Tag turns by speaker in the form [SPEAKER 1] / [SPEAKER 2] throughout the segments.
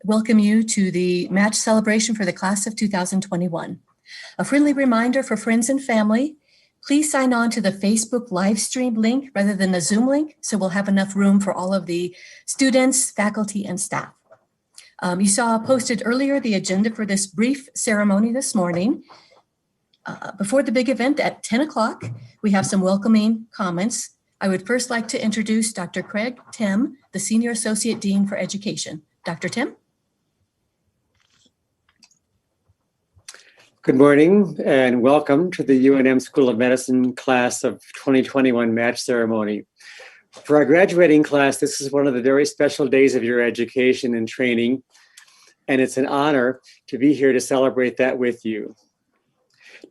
[SPEAKER 1] welcome you to the match celebration for the class of 2021. A friendly reminder for friends and family, please sign on to the Facebook live stream link rather than a Zoom link, so we'll have enough room for all of the students, faculty, and staff. You saw posted earlier the agenda for this brief ceremony this morning. Before the big event at 10 o'clock, we have some welcoming comments. I would first like to introduce Dr. Craig Tim, the Senior Associate Dean for Education. Dr. Tim?
[SPEAKER 2] Good morning and welcome to the UNM School of Medicine class of 2021 match ceremony. For our graduating class, this is one of the very special days of your education and training, and it's an honor to be here to celebrate that with you.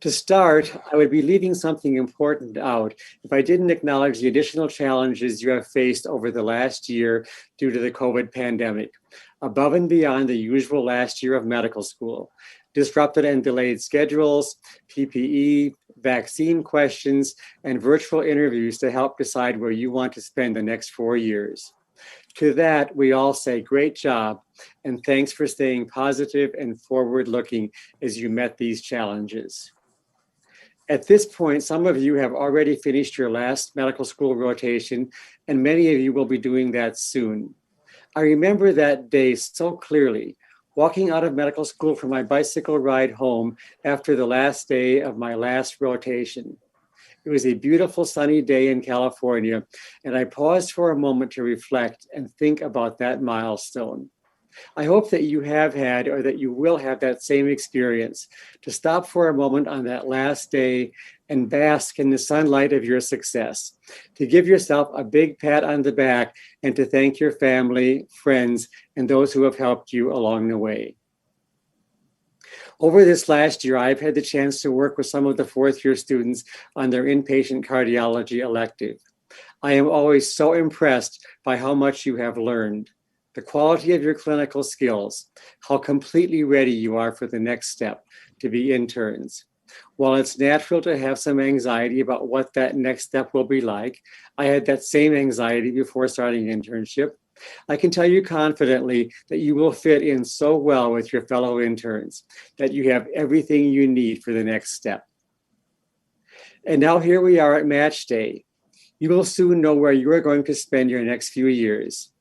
[SPEAKER 2] To start, I would be leaving something important out if I didn't acknowledge the additional challenges you have faced over the last year due to the COVID pandemic, above and beyond the usual last year of medical school. Disrupted and delayed schedules, PPE, vaccine questions, and virtual interviews to help decide where you want to spend the next 4 years. To that, we all say great job, and thanks for staying positive and forward-looking as you met these challenges. At this point, some of you have already finished your last medical school rotation, and many of you will be doing that soon. I remember that day so clearly, walking out of medical school for my bicycle ride home after the last day of my last rotation. It was a beautiful sunny day in California, and I paused for a moment to reflect and think about that milestone. I hope that you have had or that you will have that same experience, to stop for a moment on that last day and bask in the sunlight of your success, to give yourself a big pat on the back and to thank your family, friends, and those who have helped you along the way. Over this last year, I've had the chance to work with some of the fourth-year students on their inpatient cardiology elective. I am always so impressed by how much you have learned, the quality of your clinical skills, how completely ready you are for the next step, to be interns. While it's natural to have some anxiety about what that next step will be like, I had that same anxiety before starting internship. I can tell you confidently that you will fit in so well with your fellow interns, that you have everything you need for the next step. And now here we are at match day. You will soon know where you are going to spend your next few years.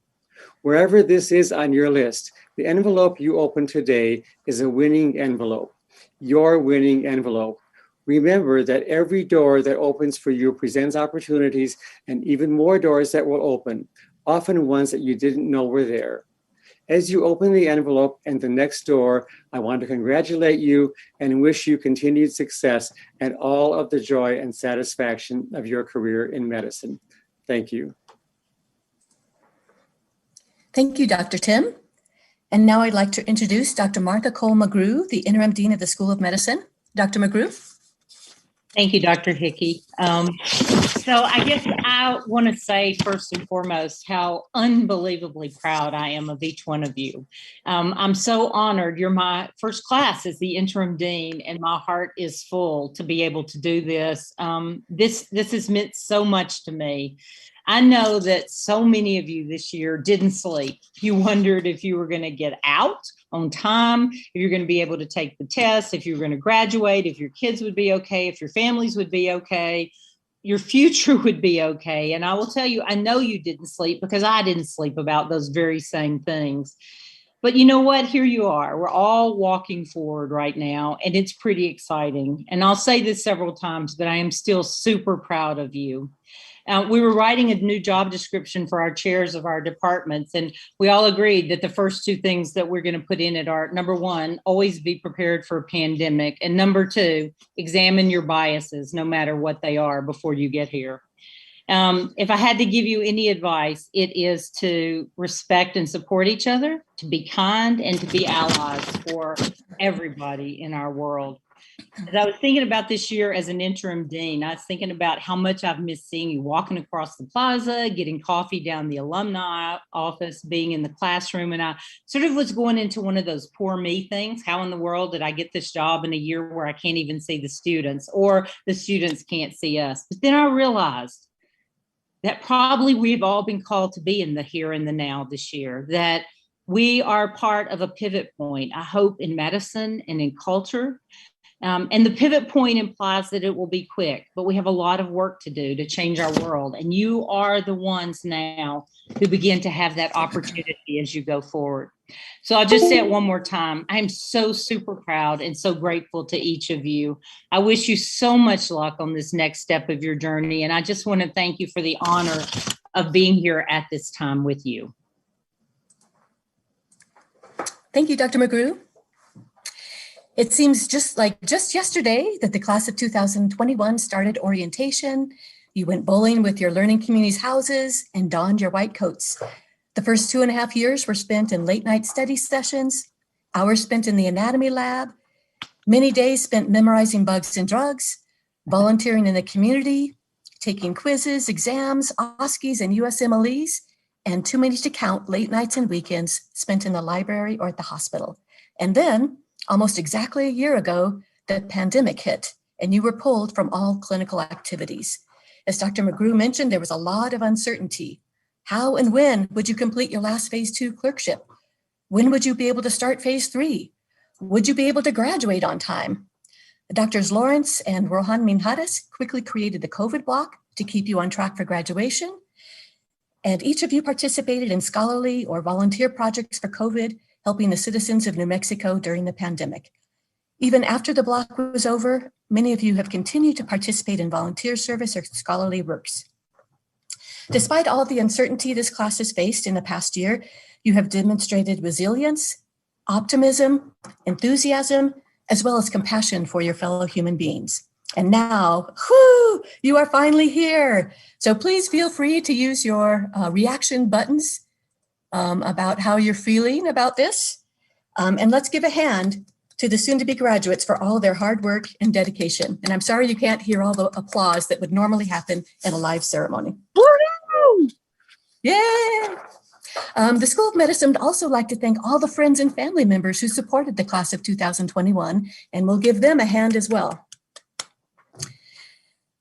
[SPEAKER 2] Wherever this is on your list, the envelope you open today is a winning envelope, your winning envelope. Remember that every door that opens for you presents opportunities and even more doors that will open, often ones that you didn't know were there. As you open the envelope and the next door, I want to congratulate you and wish you continued success and all of the joy and satisfaction of your career in medicine. Thank you.
[SPEAKER 1] Thank you, Dr. Tim. And now I'd like to introduce Dr. Martha Cole McGrew, the Interim Dean of the School of Medicine. Dr. McGrew.
[SPEAKER 3] Thank you, Dr. Hickey. So I guess I want to say first and foremost how unbelievably proud I am of each one of you. I'm so honored. You're my first class as the interim dean, and my heart is full to be able to do this. This has meant so much to me. I know that so many of you this year didn't sleep. You wondered if you were going to get out on time, if you're going to be able to take the test, if you're going to graduate, if your kids would be okay, if your families would be okay, your future would be okay. And I will tell you, I know you didn't sleep because I didn't sleep about those very same things. But you know what? Here you are. We're all walking forward right now, and it's pretty exciting. And I'll say this several times, but I am still super proud of you. We were writing a new job description for our chairs of our departments, and we all agreed that the first two things that we're going to put in it are, number one, always be prepared for a pandemic, and number two, examine your biases, no matter what they are, before you get here. If I had to give you any advice, it is to respect and support each other, to be kind, and to be allies for everybody in our world. As I was thinking about this year as an interim dean, I was thinking about how much I've missed seeing you walking across the plaza, getting coffee down the alumni office, being in the classroom. And I sort of was going into one of those poor me things. How in the world did I get this job in a year where I can't even see the students, or the students can't see us? But then I realized that probably we've all been called to be in the here and the now this year, that We are part of a pivot point, I hope, in medicine and in culture. And the pivot point implies that it will be quick, but we have a lot of work to do to change our world. And you are the ones now who begin to have that opportunity as you go forward. So I'll just say it one more time. I'm so super proud and so grateful to each of you. I wish you so much luck on this next step of your journey. And I just want to thank you for the honor of being here at this time with you.
[SPEAKER 1] Thank you, Dr. McGrew. It seems just yesterday that the class of 2021 started orientation. You went bowling with your learning community's houses and donned your white coats. The first 2.5 years were spent in late night study sessions, hours spent in the anatomy lab, many days spent memorizing bugs and drugs, volunteering in the community, taking quizzes, exams, OSCEs, and USMLEs, and too many to count late nights and weekends spent in the library or at the hospital. And then, almost exactly a year ago, the pandemic hit, and you were pulled from all clinical activities. As Dr. McGrew mentioned, there was a lot of uncertainty. How and when would you complete your last phase 2 clerkship? When would you be able to start phase 3? Would you be able to graduate on time? Doctors Lawrence and Rohan Minhadas quickly created the COVID block to keep you on track for graduation. And each of you participated in scholarly or volunteer projects for COVID, helping the citizens of New Mexico during the pandemic. Even after the block was over, many of you have continued to participate in volunteer service or scholarly works. Despite all the uncertainty this class has faced in the past year, you have demonstrated resilience, optimism, enthusiasm, as well as compassion for your fellow human beings. And now, you are finally here. So please feel free to use your reaction buttons about how you're feeling about this. And let's give a hand to the soon-to-be graduates for all their hard work and dedication. And I'm sorry you can't hear all the applause that would normally happen at a live ceremony. Woo! Yay! The School of Medicine would also like to thank all the friends and family members who supported the class of 2021, and we'll give them a hand as well.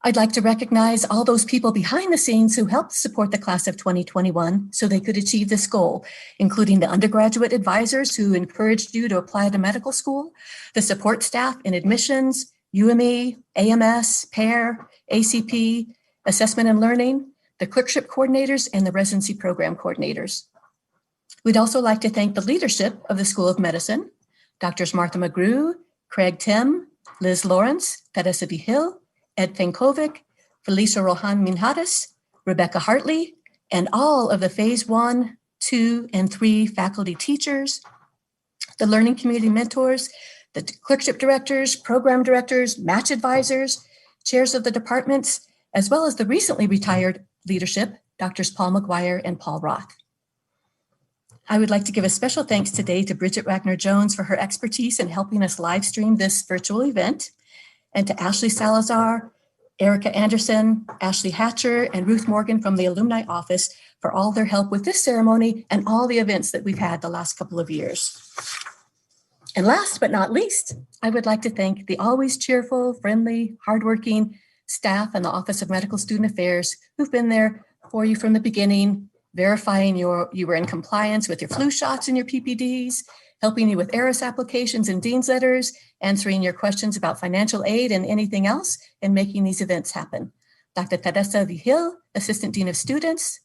[SPEAKER 1] I'd like to recognize all those people behind the scenes who helped support the class of 2021 so they could achieve this goal, including the undergraduate advisors who encouraged you to apply to medical school, the support staff in admissions, UME, AMS, PAIR, ACP, assessment and learning, the clerkship coordinators, and the residency program coordinators. We'd also like to thank the leadership of the School of Medicine, Drs. Martha McGrew, Craig Tim, Liz Lawrence, Teresa Vigil, Ed Fenkovic, Felicia Rohan Minhadas, Rebecca Hartley, and all of the Phase 1, 2, and 3 faculty teachers, the learning community mentors, the clerkship directors, program directors, match advisors, chairs of the departments, as well as the recently retired leadership, Drs. Paul McGuire and Paul Roth. I would like to give a special thanks today to Bridget Wagner-Jones for her expertise in helping us live stream this virtual event, and to Ashley Salazar, Erica Anderson, Ashley Hatcher, and Ruth Morgan from the Alumni Office for all their help with this ceremony and all the events that we've had the last couple of years. And last but not least, I would like to thank the always cheerful, friendly, hardworking staff and the Office of Medical Student Affairs who've been there for you from the beginning, verifying you were in compliance with your flu shots and your PPDs, helping you with ERIS applications and dean's letters, answering your questions about financial aid and anything else, and making these events happen. Dr. Teresa Vigil, Assistant Dean of Students,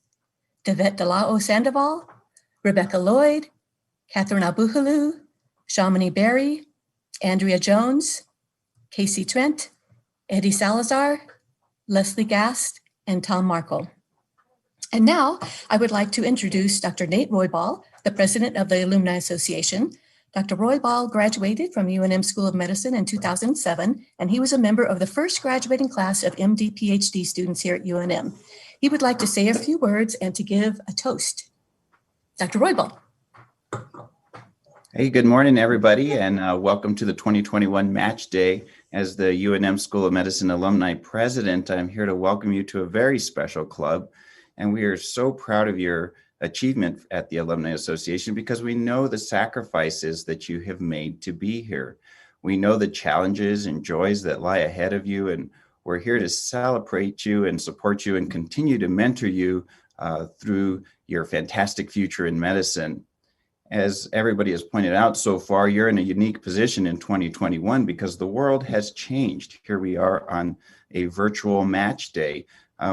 [SPEAKER 1] Devet Dalao Sandoval, Rebecca Lloyd, Catherine Abuhalu, Shamini Berry, Andrea Jones, Casey Trent, Eddie Salazar, Leslie Gast, and Tom Markle. And now I would like to introduce Dr. Nate Roybal, the president of the Alumni Association. Dr. Roybal graduated from UNM School of Medicine in 2007, and he was a member of the first graduating class of MD PhD students here at UNM. He would like to say a few words and to give a toast. Dr. Roybal.
[SPEAKER 4] Hey, good morning, everybody, and welcome to the 2021 Match Day. As the UNM School of Medicine Alumni President, I'm here to welcome you to a very special club, and we are so proud of your achievement at the Alumni Association because we know the sacrifices that you have made to be here. We know the challenges and joys that lie ahead of you, and we're here to celebrate you and support you and continue to mentor you through your fantastic future in medicine. As everybody has pointed out so far, you're in a unique position in 2021 because the world has changed. Here we are on a virtual match day.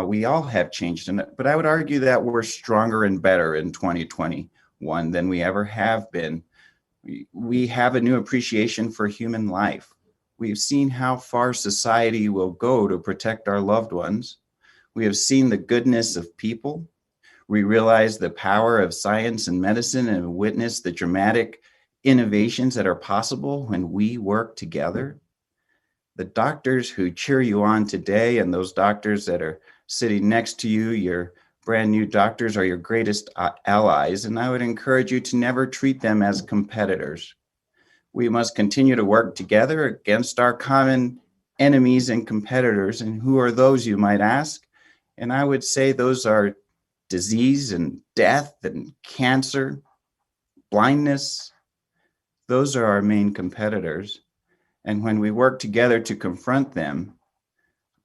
[SPEAKER 4] We all have changed, but I would argue that we're stronger and better in 2021 than we ever have been. We have a new appreciation for human life. We've seen how far society will go to protect our loved ones. We have seen the goodness of people. We realize the power of science and medicine and witness the dramatic innovations that are possible when we work together. The doctors who cheer you on today and those doctors that are sitting next to you, your brand new doctors, are your greatest allies, and I would encourage you to never treat them as competitors. We must continue to work together against our common enemies and competitors. And who are those, you might ask? And I would say those are disease and death and cancer, blindness. Those are our main competitors. And when we work together to confront them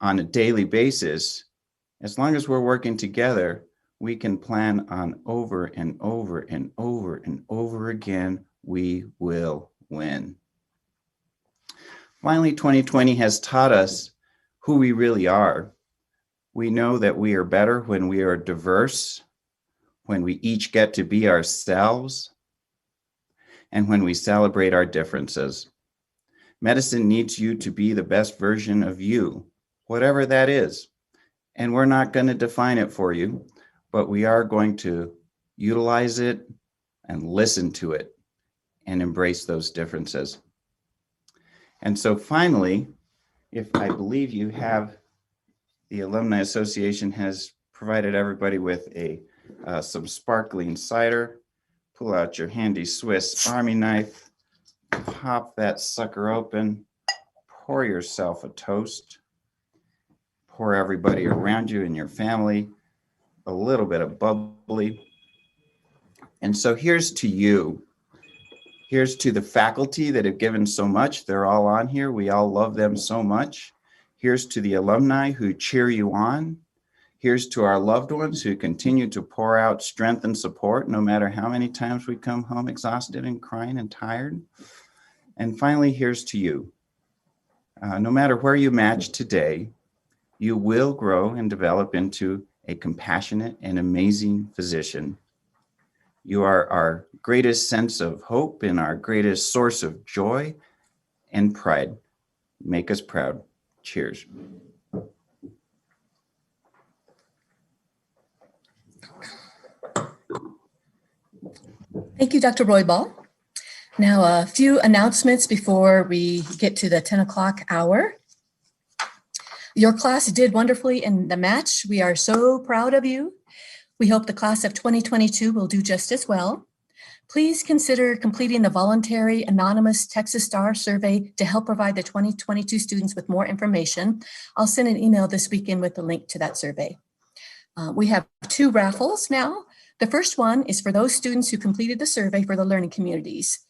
[SPEAKER 4] on a daily basis, as long as we're working together, we can plan on over and over and over and over again, we will win. Finally, 2020 has taught us who we really are. We know that we are better when we are diverse, when we each get to be ourselves, and when we celebrate our differences. Medicine needs you to be the best version of you, whatever that is. And we're not going to define it for you, but we are going to utilize it and listen to it and embrace those differences. And so finally, if I believe you have, the Alumni Association has provided everybody with some sparkling cider. Pull out your handy Swiss Army knife, pop that sucker open, pour yourself a toast, pour everybody around you and your family a little bit of bubbly. And so here's to you. Here's to the faculty that have given so much. They're all on here. We all love them so much. Here's to the alumni who cheer you on. Here's to our loved ones who continue to pour out strength and support, no matter how many times we come home exhausted and crying and tired. And finally, here's to you. No matter where you match today, you will grow and develop into a compassionate and amazing physician. You are our greatest sense of hope and our greatest source of joy and pride. Make us proud. Cheers.
[SPEAKER 1] Thank you, Dr. Roybal. Now, a few announcements before we get to the 10 o'clock hour. Your class did wonderfully in the match. We are so proud of you. We hope the class of 2022 will do just as well. Please consider completing the voluntary anonymous Texas Star survey to help provide the 2022 students with more information. I'll send an email this weekend with the link to that survey. We have 2 raffles now. The first one is for those students who completed the survey for the learning communities.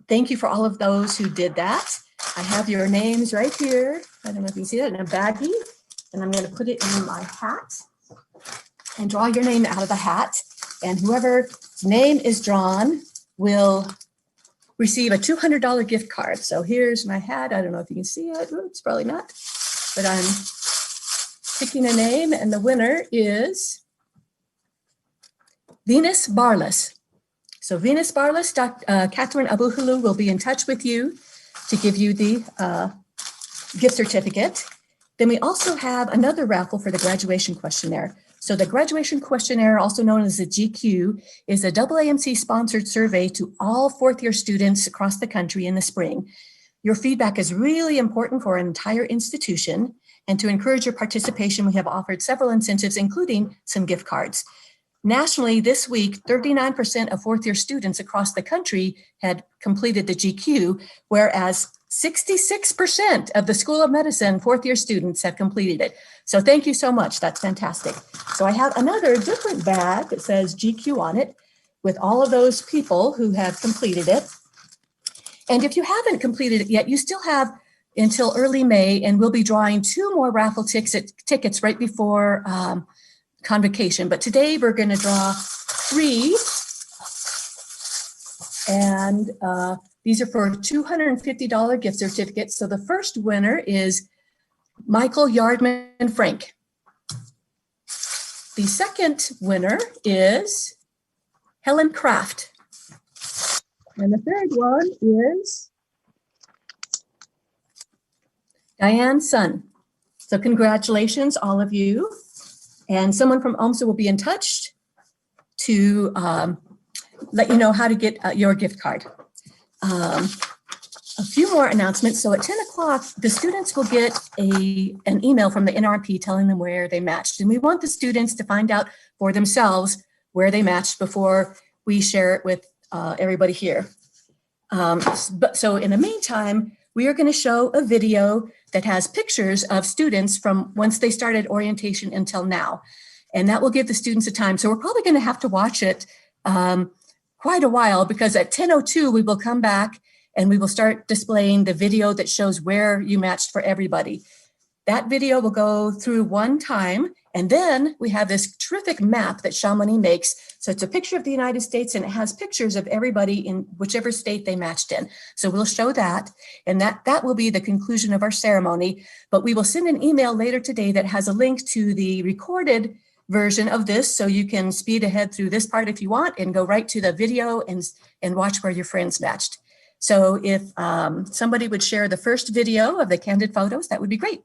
[SPEAKER 1] Thank you for all of those who did that. I have your names right here. I don't know if you can see that, in a baggie, and I'm going to put it in my hat and draw your name out of the hat. And whoever's name is drawn will receive a $200 gift card. So here's my hat. I don't know if you can see it. Ooh, it's probably not. But I'm picking a name, and the winner is Venus Barlas. So Venus Barlas, Catherine Abuhulu will be in touch with you to give you the gift certificate. Then we also have another raffle for the graduation questionnaire. So the graduation questionnaire, also known as the GQ, is a AAMC sponsored survey to all 4th year students across the country in the spring. Your feedback is really important for an entire institution, and to encourage your participation, we have offered several incentives, including some gift cards. Nationally, this week, 39% of 4th year students across the country had completed the GQ, whereas 66% of the School of Medicine 4th year students have completed it. So thank you so much. That's fantastic. So I have another different bag that says GQ on it with all of those people who have completed it. And if you haven't completed it yet, you still have until early May, and we'll be drawing 2 more raffle tickets right before convocation. But today we're going to draw 3 And these are for $250 gift certificates. So the first winner is Michael Yardman Frank. The second winner is Helen Kraft. And the third one is Diane Sun. So congratulations, all of you. And someone from OMSA will be in touch to let you know how to get your gift card. A few more announcements. So at 10 o'clock, the students will get an email from the NRP telling them where they matched. And we want the students to find out for themselves where they matched before we share it with everybody here. So in the meantime, we are going to show a video that has pictures of students from once they started orientation until now. And that will give the students a time. So we're probably going to have to watch it quite a while, because at 10:02, we will come back and we will start displaying the video that shows where you matched for everybody. That video will go through one time, and then we have this terrific map that Chamonix makes. So it's a picture of the United States, and it has pictures of everybody in whichever state they matched in. So we'll show that, and that will be the conclusion of our ceremony. But we will send an email later today that has a link to the recorded version of this, so you can speed ahead through this part if you want and go right to the video and watch where your friends matched. So if somebody would share the first video of the candid photos, that would be great.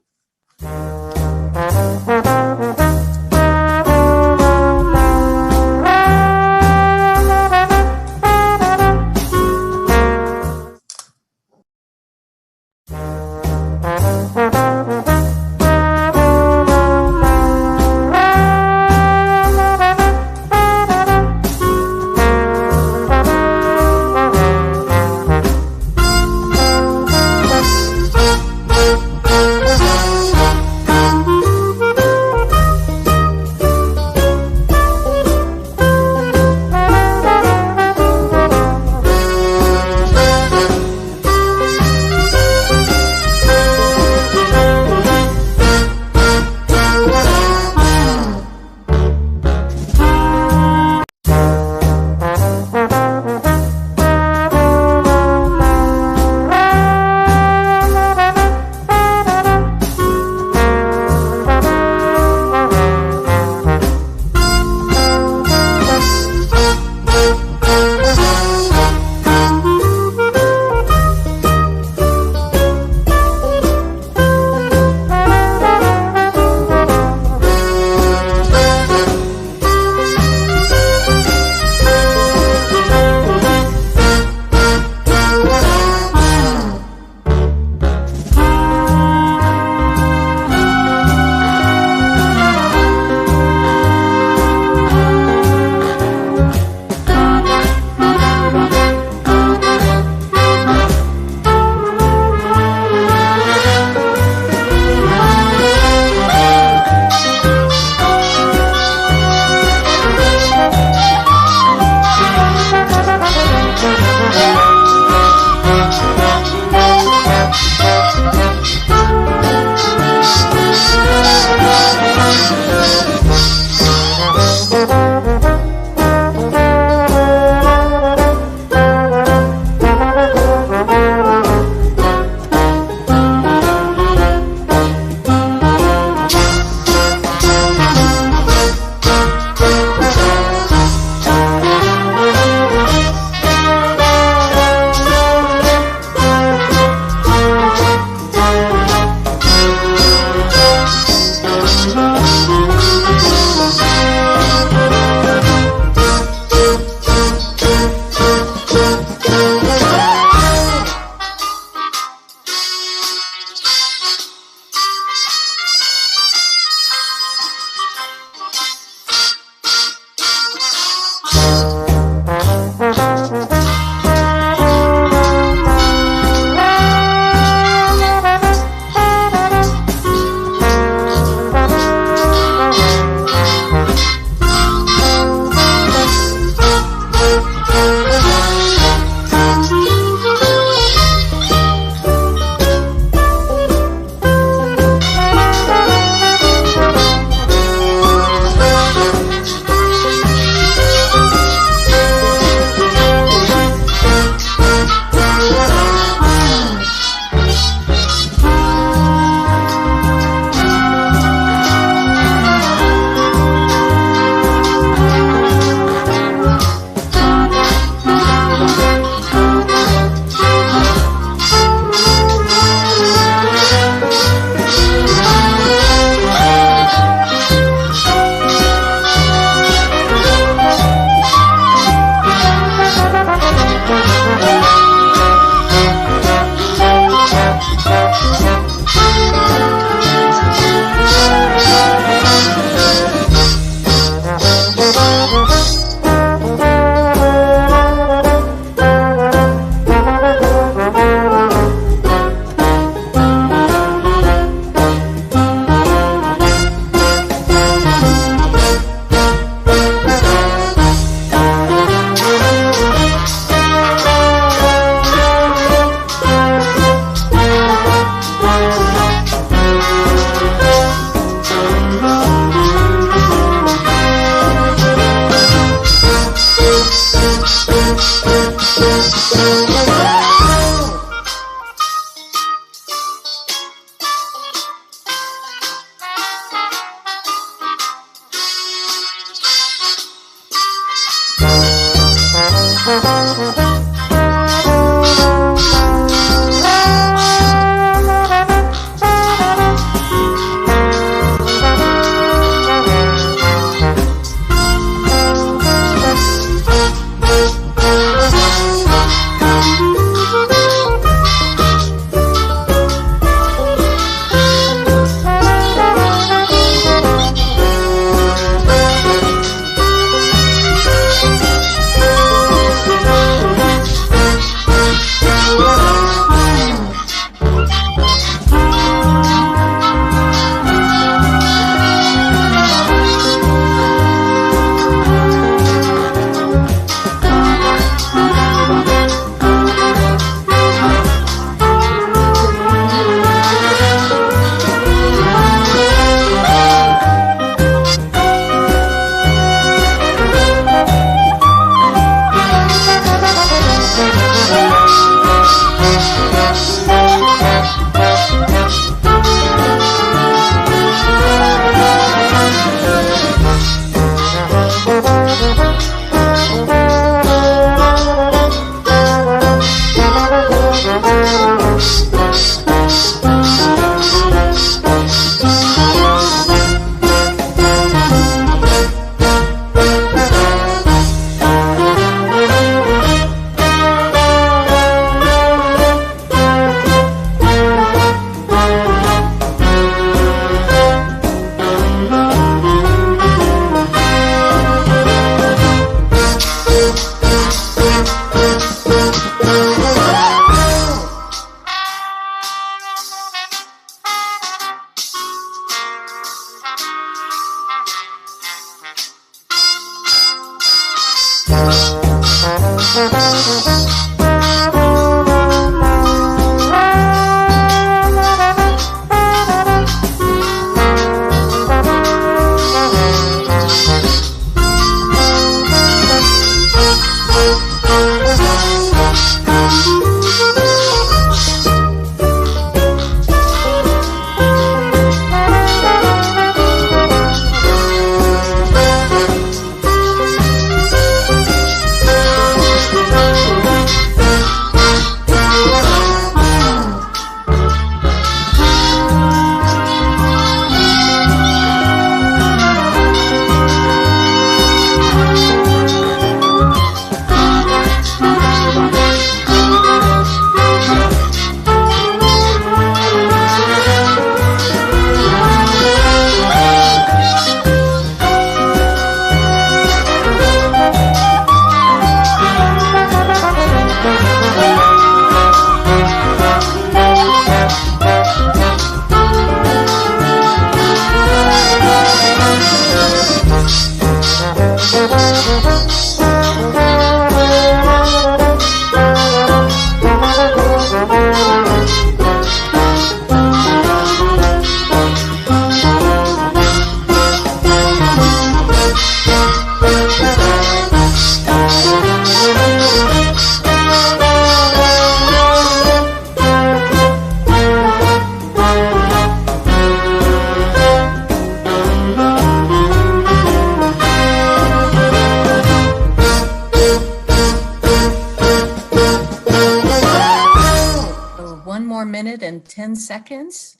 [SPEAKER 1] more minute and 10 seconds.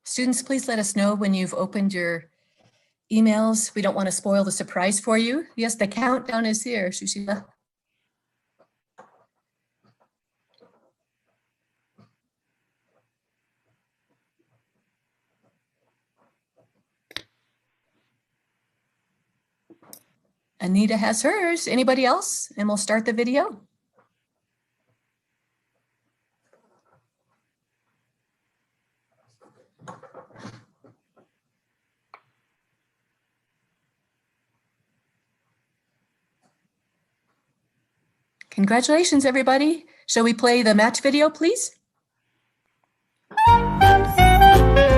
[SPEAKER 1] Students, please let us know when you've opened your emails. We don't want to spoil the surprise for you. Yes, the countdown is here, Shushila. Anita has hers. Anybody else? And we'll start the video. Congratulations, everybody. Shall we play the match video, please? I don't see anything.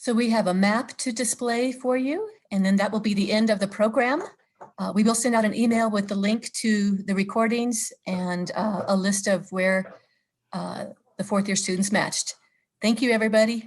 [SPEAKER 1] So we have a map to display for you, and then that will be the end of the program. We will send out an email with the link to the recordings and a list of where the fourth year students matched. Thank you, everybody.